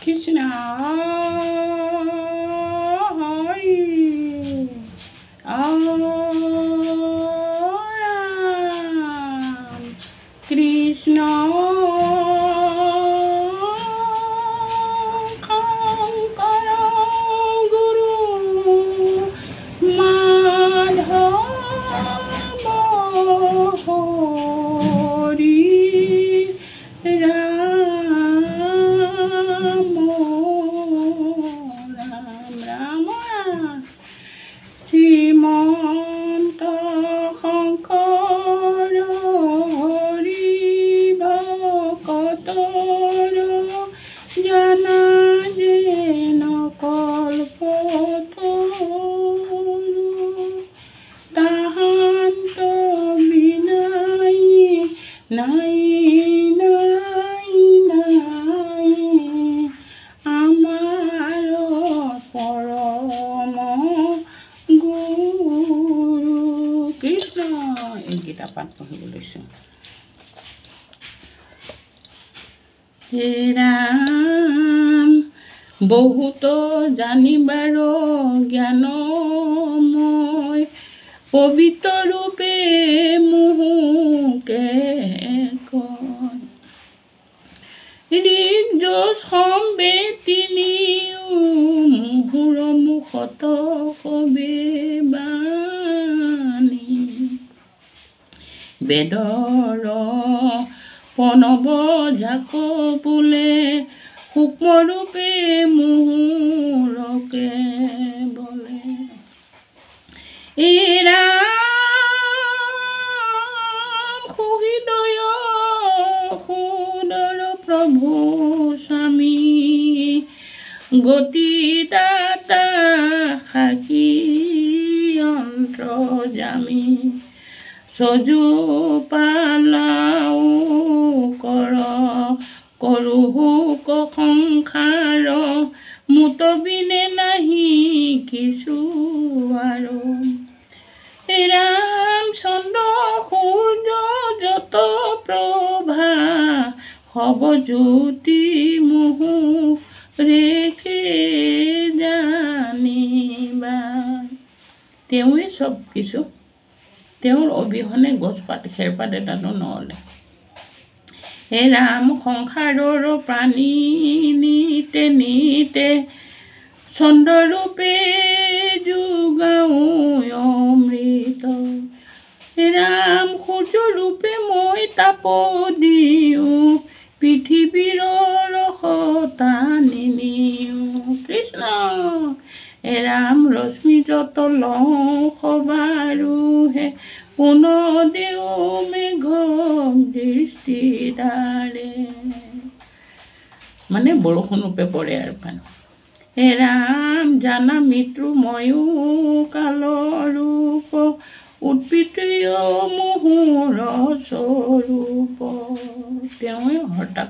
কৃষ্ণ হৰি ৰাম কৃষ্ণ শঙ্কৰ গুৰু মাধব হৰি ৰাম ৰাম ৰাম শ্ৰীমন্ত শঙ্কৰ হৰি ভকতৰ জানা যেন কল্পতৰু তাহান্ত বিনাই নাই নাই নাই আমাৰ পৰম গুৰু কৃষ্ণ। এইকেইটা পাঠ পঢ়িব লৈছোঁ। হে ৰাম বহুত জানিবাৰ জ্ঞান মই পবিত্ৰ ৰূপে মোকে কয় ঋক যজ সম বেদ তিনিও মোহৰ মুখত সবে বাণী বেদৰ প্ৰণৱ জাক বোলে সূক্ষ্মৰূপে মোৰকে বলে এই ৰাম সুহৃদয় সুদৰ প্ৰভু স্বামী গতি দাতা সাক্ষী অন্তৰ্যামী সজু পালাও কৰো শোক সংসাৰ মুত বিনে নাহি কিছু আৰু ৰামচন্দ্ৰ সূৰ্য যত প্ৰভা হব জ্যোতি মোহো ৰেখে জানিবা তেওঁৱে চব কিছু তেওঁৰ অবিহনে গছপাত খেৰপাত এটাতো নহ'লে হে ৰাম সংসাৰৰ প্ৰাণী নিতে নিতে চন্দ্ৰৰূপে যোগাওঁ অমৃত হে ৰাম সূৰ্যৰূপে মই তাপ দিওঁ পৃথিৱীৰ ৰসতানি নিওঁ কৃষ্ণ হে ৰাম ৰশ্মি যত লওঁ সবাৰোহে পুনৰ দেও মেঘ দৃষ্টিদাৰে মানে বৰষুণ ৰূপে পৰে আৰু পানী হে ৰাম জানা মৃত্যু ময়ো কালৰ ৰূপ উৎপীড়িত মোহৰ স্বৰূপ তেওঁৱে হৰ্তা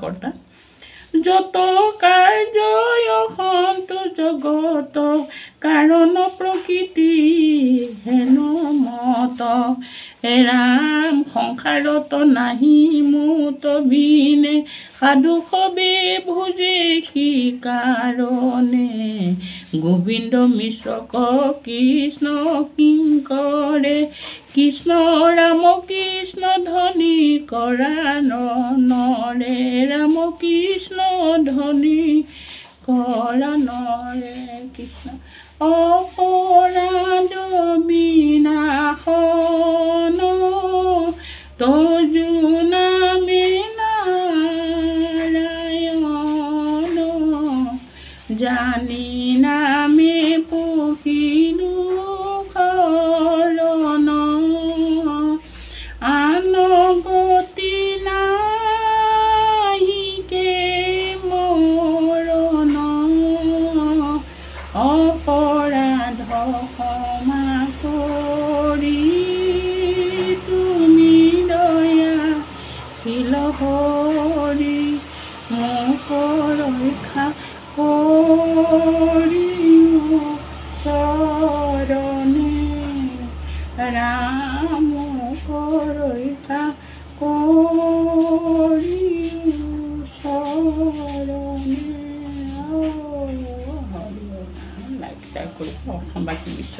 যত কাৰ্যয় সন্ত জগত কাৰণ প্ৰকৃতি হেন মত হে ৰাম সংসাৰত নাহি মুত বিনে সাধু সবে ভোজে সিকাৰণে গোবিন্দ মিশ্ৰক কৃষ্ণ কিংকৰে কৃষ্ণ ৰাম কৃষ্ণ ধ্বনি কৰা নৰে ৰাম কৃষ্ণ ধ্বনি কৰা নৰে কৃষ্ণ অপৰাধ বিনাশন তজু নামে নাৰায়ণ জানি নামে পুহিলো শৰণ আনগতি নাহিকে মৰণ অপৰাধ ক্ষমা কৰি তুমি দয়া শিল হৰি মোক ৰক্ষা কৰি চৰণে ৰাম ৰক্ষা কৰি চৰণে শেয়াৰ কৰবো অসম্বাসী বিশ্ব।